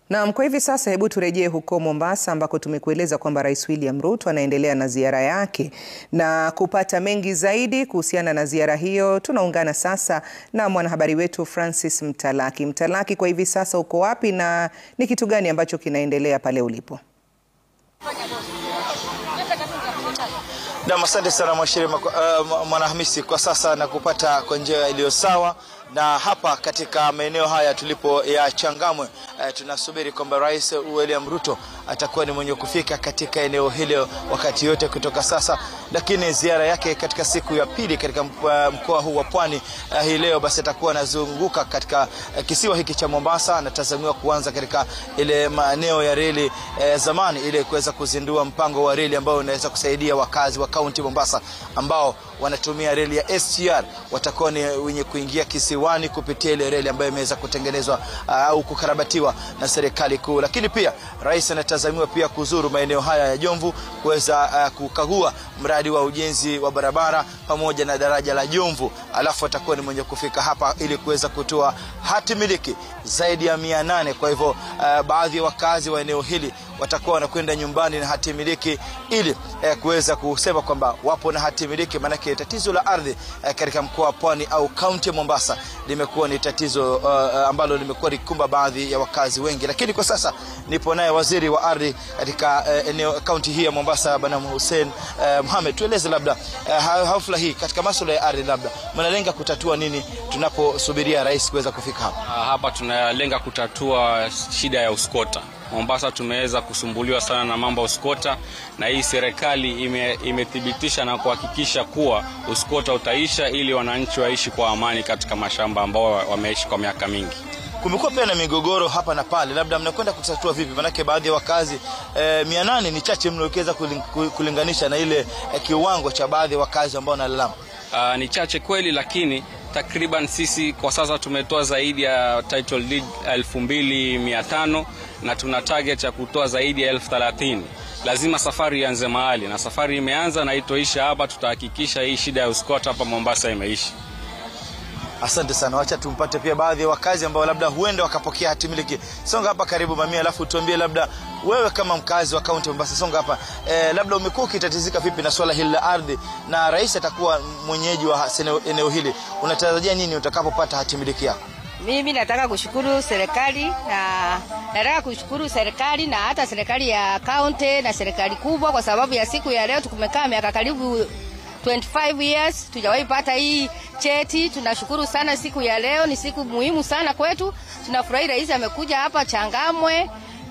Naam, kwa hivi sasa hebu turejee huko Mombasa ambako tumekueleza kwamba Rais William Ruto anaendelea na ziara yake, na kupata mengi zaidi kuhusiana na ziara hiyo tunaungana sasa na mwanahabari wetu Francis Mtalaki. Mtalaki, kwa hivi sasa uko wapi na ni kitu gani ambacho kinaendelea pale ulipo? Na asante sana Mwanahamisi, kwa sasa na kupata kwa njia iliyo sawa, na hapa katika maeneo haya tulipo ya Changamwe tunasubiri kwamba Rais William Ruto atakuwa ni mwenye kufika katika eneo hilo wakati yote kutoka sasa, lakini ziara yake katika siku ya pili katika mkoa huu wa Pwani hii leo basi atakuwa anazunguka katika kisiwa hiki cha Mombasa, anatazamiwa kuanza katika ile maeneo ya reli zamani ile kuweza kuzindua mpango wa reli ambao unaweza kusaidia wakazi wa kaunti Mombasa ambao wanatumia reli ya SGR, watakuwa ni wenye kuingia kisiwani kupitia ile reli ambayo imeweza kutengenezwa au kukarabatiwa na serikali kuu. Lakini pia rais anatazamiwa pia kuzuru maeneo haya ya Jomvu kuweza kukagua mradi wa ujenzi wa barabara pamoja na daraja la Jomvu, alafu atakuwa ni mwenye kufika hapa ili kuweza kutoa hati miliki zaidi ya 800. Kwa hivyo baadhi ya wakazi wa eneo hili watakuwa wanakwenda nyumbani na hati miliki ili kuweza kusema kwamba wapo na hati miliki, maana tatizo la ardhi katika mkoa wa Pwani au kaunti ya Mombasa limekuwa ni tatizo ambalo limekuwa likikumba baadhi ya wakazi wengi. Lakini kwa sasa nipo naye waziri wa ardhi katika eneo kaunti hii ya Mombasa, Bwana Hussein Mohamed. Tueleze labda hafla hii katika masuala ya ardhi, labda mnalenga kutatua nini tunaposubiria rais kuweza kufika hapa? Hapa tunalenga kutatua shida ya uskota. Mombasa tumeweza kusumbuliwa sana na mambo ya uskota, na hii serikali imethibitisha na kuhakikisha kuwa uskota utaisha ili wananchi waishi kwa amani katika mashamba ambao wameishi kwa miaka mingi. Kumekuwa pia na migogoro hapa na pale, labda mnakwenda kutatua vipi? Manake baadhi ya wakazi 800 ni chache mno ukiweza kulinganisha na ile kiwango cha baadhi ya wakazi ambao wanalalama. Ni chache kweli, lakini takriban sisi kwa sasa tumetoa zaidi ya title deed 2500 na tuna target ya kutoa zaidi ya 1030. Lazima safari ianze mahali, na safari imeanza na itoisha hapa. Tutahakikisha hii shida ya uskota hapa Mombasa imeishi. Asante sana. Wacha tumpate pia baadhi ya wakazi ambao labda huenda wakapokea hati miliki. Songa hapa karibu Mamia, alafu tuambie labda wewe kama mkazi wa kaunti Mombasa, songa hapa, labda umekuwa ukitatizika vipi na swala hili la ardhi, na rais atakuwa mwenyeji wa eneo hili, unatarajia nini utakapopata hati miliki yako? Mimi nataka kushukuru serikali na hata serikali ya kaunti na serikali kubwa, kwa sababu ya siku ya leo tumekaa miaka karibu 25 years tujawahi pata hii cheti. Tunashukuru sana, siku ya leo ni siku muhimu sana kwetu. Tunafurahi rais amekuja hapa Changamwe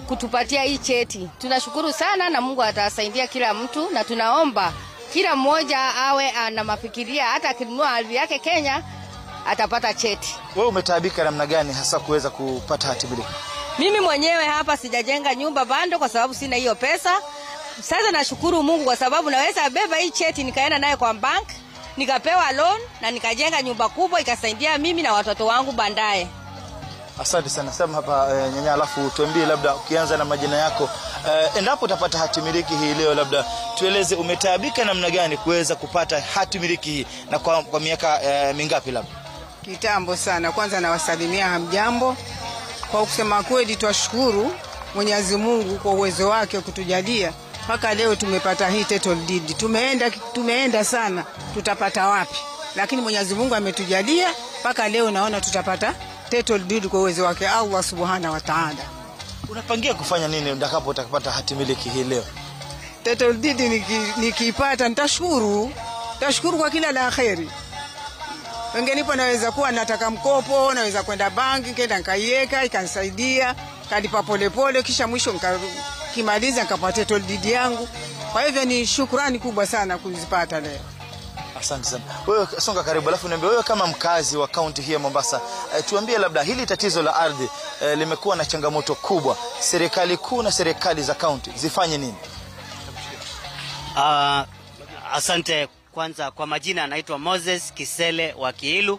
kutupatia hii cheti. Tunashukuru sana na Mungu atasaidia kila mtu, na tunaomba kila mmoja awe ana mafikiria, hata akinunua ardhi yake Kenya atapata cheti. Wewe umetaabika namna gani hasa kuweza kupata hati miliki? Mimi mwenyewe hapa sijajenga nyumba bado kwa sababu sina hiyo pesa. Sasa nashukuru Mungu kwa sababu naweza beba hii cheti nikaenda naye kwa bank, nikapewa loan na nikajenga nyumba kubwa ikasaidia mimi na watoto wangu baadaye. Asante sana. Sema hapa nyanya, alafu tuambie labda ukianza na majina yako, endapo utapata hati miliki hii leo, labda tueleze umetaabika namna gani kuweza kupata hati miliki hii, na kwa miaka mingapi? Labda kitambo sana. Kwanza nawasalimia hamjambo. Kwa kusema kweli twashukuru Mwenyezi Mungu kwa uwezo wake kutujalia mpaka leo tumepata hii title deed. Tumeenda sana tutapata wapi, lakini Mwenyezi Mungu ametujalia mpaka leo naona tutapata title deed kwa uwezo wake Allah Subhanahu wa Ta'ala. Unapangia kufanya nini utakapopata hati miliki hii leo? Title deed nikipata nitashukuru kwa kila la kheri. Wengenipo naweza kuwa nataka mkopo, naweza kwenda banki kenda nikaiweka ikanisaidia, kalipa polepole, kisha mwisho nikimaliza nikapata title deed yangu. Kwa hivyo ni shukrani kubwa sana kuzipata leo. Asante sana. Wewe songa karibu, alafu niambie wewe kama mkazi wa kaunti hii ya Mombasa, tuambie labda hili tatizo la ardhi limekuwa na changamoto kubwa. Serikali kuu na serikali za kaunti zifanye nini? Asante. Kwanza kwa majina anaitwa Moses Kisele wa Kiilu.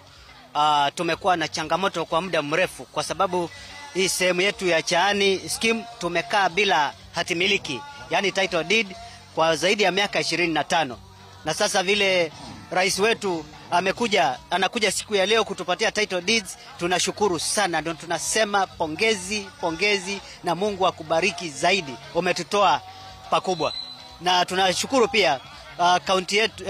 Tumekuwa na changamoto kwa muda mrefu kwa sababu hii sehemu yetu ya Chaani scheme tumekaa bila hati miliki, yani title deed, kwa zaidi ya miaka 25. Na sasa vile rais wetu anakuja siku ya leo kutupatia title deeds. Tunashukuru sana, ndio tunasema pongezi na Mungu akubariki zaidi. Umetutoa pakubwa. Na tunashukuru pia county yetu,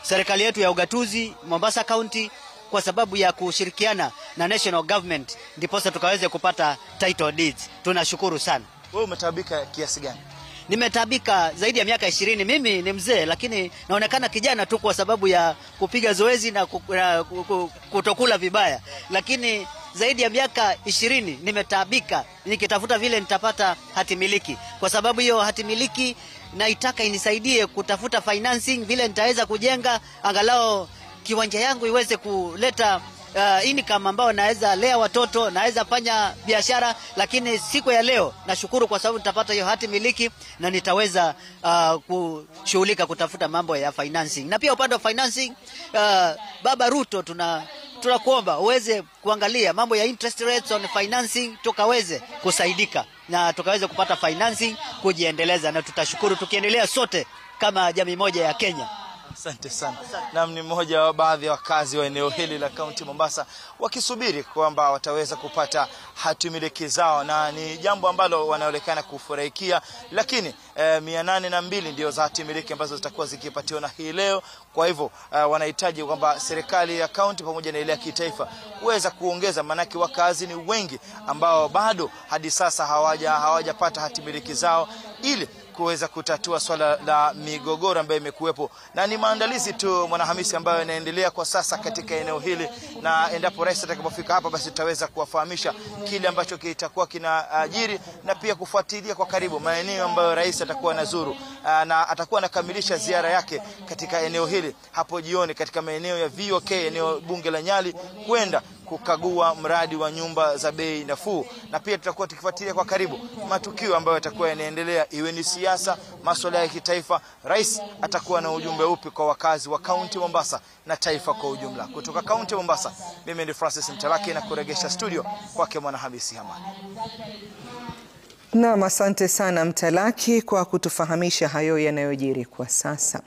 serikali yetu ya ugatuzi Mombasa County kwa sababu ya kushirikiana na national government ndipo tukaweze kupata title deeds. Tunashukuru sana. Wewe umetaabika kiasi gani? Nimetaabika zaidi ya miaka 20. Mimi ni mzee lakini naonekana kijana tu kwa sababu ya kupiga zoezi na kutokula vibaya. Lakini zaidi ya miaka 20 nimetaabika nikitafuta vile nitapata hati miliki. Kwa sababu hiyo hati miliki naitaka inisaidie kutafuta financing vile nitaweza kujenga angalau kiwanja yangu iweze kuleta income ambao naweza lea watoto, naweza fanya biashara. Lakini siku ya leo nashukuru kwa sababu nitapata hiyo hati miliki na nitaweza kushughulika kutafuta mambo ya financing. Na pia upande wa financing, Baba Ruto tunakuomba uweze kuangalia mambo ya interest rates on financing tukaweze kusaidika na tukaweze kupata financing kujiendeleza, na tutashukuru tukiendelea sote kama jamii moja ya Kenya. Asante sana. Na ni mmoja wa baadhi ya wakazi wa eneo hili la kaunti Mombasa wakisubiri kwamba wataweza kupata hati miliki zao, na ni jambo ambalo wanaonekana kufurahikia. Lakini 802 ndio za hati miliki ambazo zitakuwa zikipatiwa hii leo. Kwa hivyo wanahitaji kwamba serikali ya kaunti pamoja na ile ya kitaifa kuweza kuongeza, manake wakazi ni wengi ambao bado hadi sasa hawajapata hati miliki zao ili kuweza kutatua swala la migogoro ambayo imekuwepo. Na ni maandalizi tu Mwanahamisi ambayo yanaendelea kwa sasa katika eneo hili, na endapo rais atakapofika hapa basi tutaweza kuwafahamisha kile ambacho kitakuwa kinaajiri na pia kufuatilia kwa karibu maeneo ambayo rais atakuwa anazuru, na atakuwa anakamilisha ziara yake katika eneo hili hapo jioni katika maeneo ya VOK, eneo bunge la Nyali, kwenda kukagua mradi wa nyumba za bei nafuu. Na pia tutakuwa tukifuatilia kwa karibu matukio ambayo yatakuwa yanaendelea, iwe ni siasa, masuala ya kitaifa. Rais atakuwa na ujumbe upi kwa wakazi wa kaunti Mombasa na taifa kwa ujumla. Kutoka kaunti Mombasa, mimi ni Francis Mtalaki na kuregesha studio kwake Mwanahamisi Hamani. Naam, asante sana Mtalaki kwa kutufahamisha hayo yanayojiri kwa sasa.